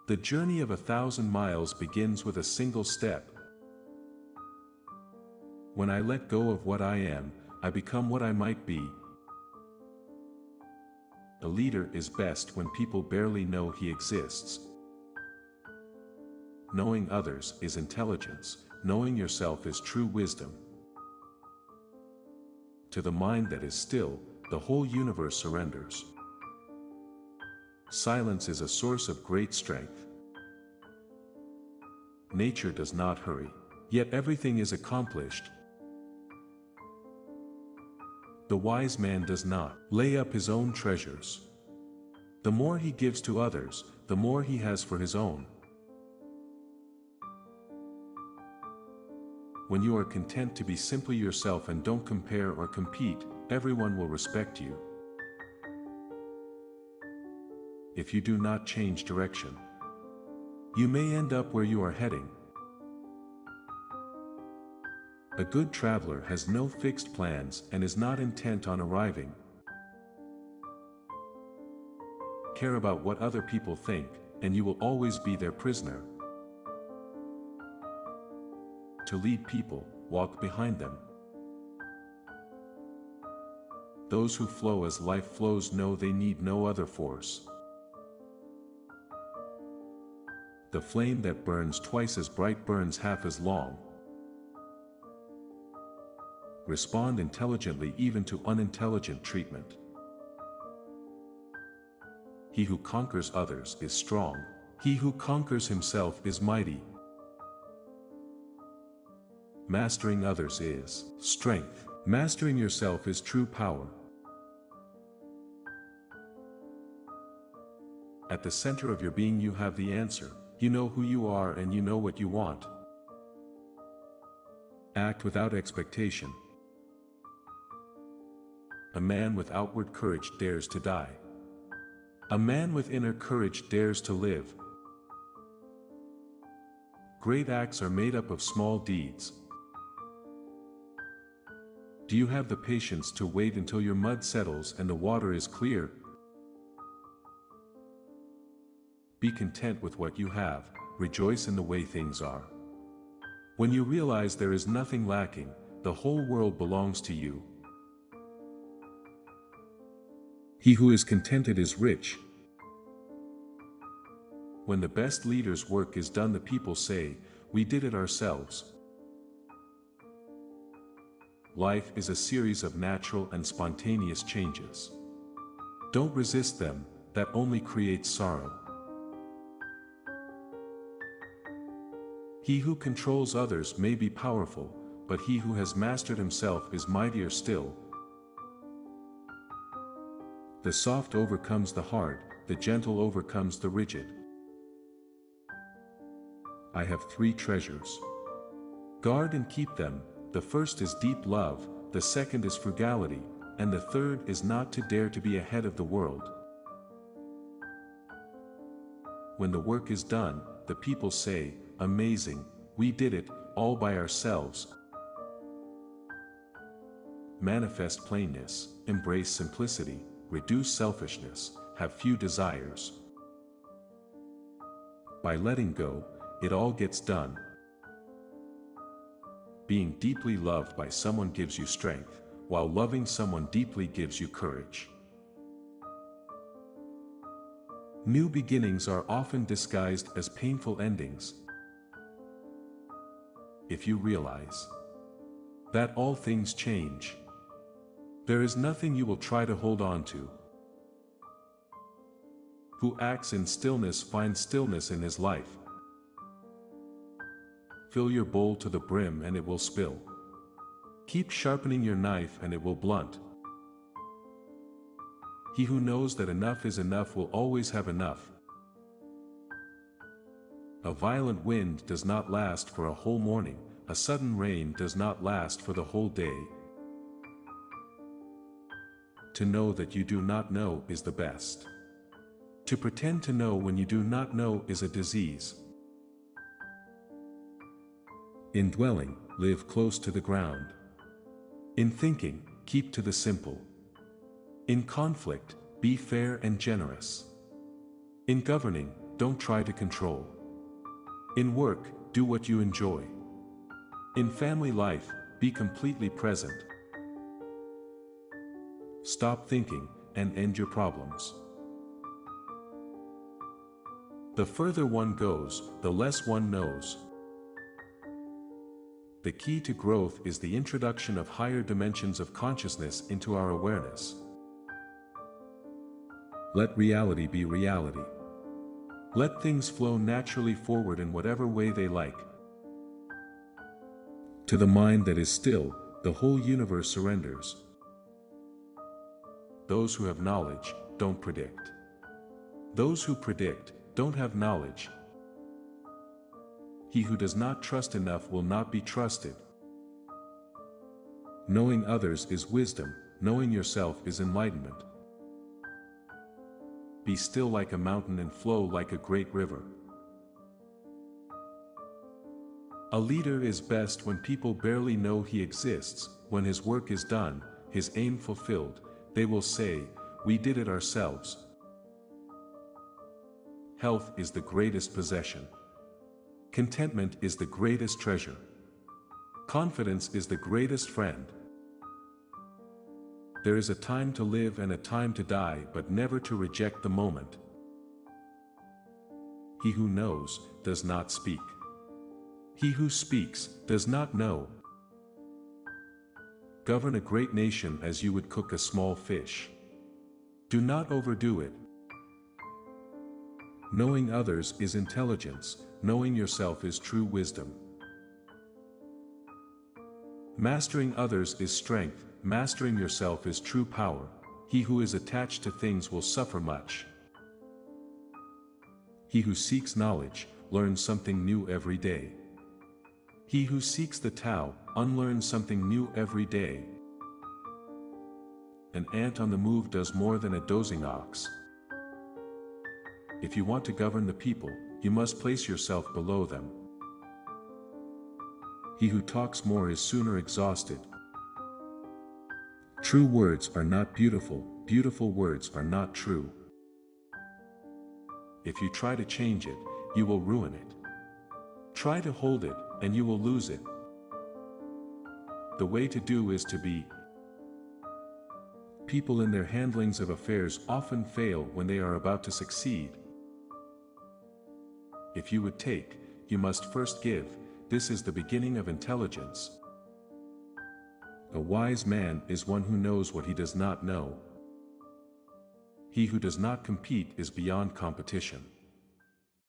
The journey of 1,000 miles begins with a single step. When I let go of what I am, I become what I might be. A leader is best when people barely know he exists. Knowing others is intelligence, knowing yourself is true wisdom. To the mind that is still, the whole universe surrenders. Silence is a source of great strength. Nature does not hurry, yet everything is accomplished. The wise man does not lay up his own treasures. The more he gives to others, the more he has for his own. When you are content to be simply yourself and don't compare or compete, everyone will respect you. If you do not change direction, you may end up where you are heading. A good traveler has no fixed plans and is not intent on arriving. Care about what other people think, and you will always be their prisoner. To lead people, walk behind them. Those who flow as life flows know they need no other force. The flame that burns twice as bright burns half as long. Respond intelligently even to unintelligent treatment. He who conquers others is strong. He who conquers himself is mighty. Mastering others is strength. Mastering yourself is true power. At the center of your being you have the answer. You know who you are and you know what you want. Act without expectation. A man with outward courage dares to die. A man with inner courage dares to live. Great acts are made up of small deeds. Do you have the patience to wait until your mud settles and the water is clear? Be content with what you have, rejoice in the way things are. When you realize there is nothing lacking, the whole world belongs to you. He who is contented is rich. When the best leader's work is done, the people say, "We did it ourselves." Life is a series of natural and spontaneous changes. Don't resist them, that only creates sorrow. He who controls others may be powerful, but he who has mastered himself is mightier still. The soft overcomes the hard, the gentle overcomes the rigid. I have 3 treasures. Guard and keep them. The first is deep love, the second is frugality, and the third is not to dare to be ahead of the world. When the work is done, the people say, "Amazing, we did it, all by ourselves." Manifest plainness, embrace simplicity, reduce selfishness, have few desires. By letting go, it all gets done. Being deeply loved by someone gives you strength, while loving someone deeply gives you courage. New beginnings are often disguised as painful endings. If you realize that all things change, there is nothing you will try to hold on to. Who acts in stillness finds stillness in his life. Fill your bowl to the brim and it will spill. Keep sharpening your knife and it will blunt. He who knows that enough is enough will always have enough. A violent wind does not last for a whole morning, a sudden rain does not last for the whole day. To know that you do not know is the best. To pretend to know when you do not know is a disease. In dwelling, live close to the ground. In thinking, keep to the simple. In conflict, be fair and generous. In governing, don't try to control. In work, do what you enjoy. In family life, be completely present. Stop thinking, and end your problems. The further one goes, the less one knows. The key to growth is the introduction of higher dimensions of consciousness into our awareness. Let reality be reality. Let things flow naturally forward in whatever way they like. To the mind that is still, the whole universe surrenders. Those who have knowledge, don't predict. Those who predict, don't have knowledge. He who does not trust enough will not be trusted. Knowing others is wisdom, knowing yourself is enlightenment. Be still like a mountain and flow like a great river. A leader is best when people barely know he exists. When his work is done, his aim fulfilled, they will say, "We did it ourselves." Health is the greatest possession. Contentment is the greatest treasure. Confidence is the greatest friend. There is a time to live and a time to die, but never to reject the moment. He who knows, does not speak. He who speaks, does not know. Govern a great nation as you would cook a small fish. Do not overdo it. Knowing others is intelligence, knowing yourself is true wisdom. Mastering others is strength, mastering yourself is true power. He who is attached to things will suffer much. He who seeks knowledge, learns something new every day. He who seeks the Tao, unlearns something new every day. An ant on the move does more than a dozing ox. If you want to govern the people, you must place yourself below them. He who talks more is sooner exhausted. True words are not beautiful, beautiful words are not true. If you try to change it, you will ruin it. Try to hold it, and you will lose it. The way to do is to be. People in their handlings of affairs often fail when they are about to succeed. If you would take, you must first give. This is the beginning of intelligence. A wise man is one who knows what he does not know. He who does not compete is beyond competition.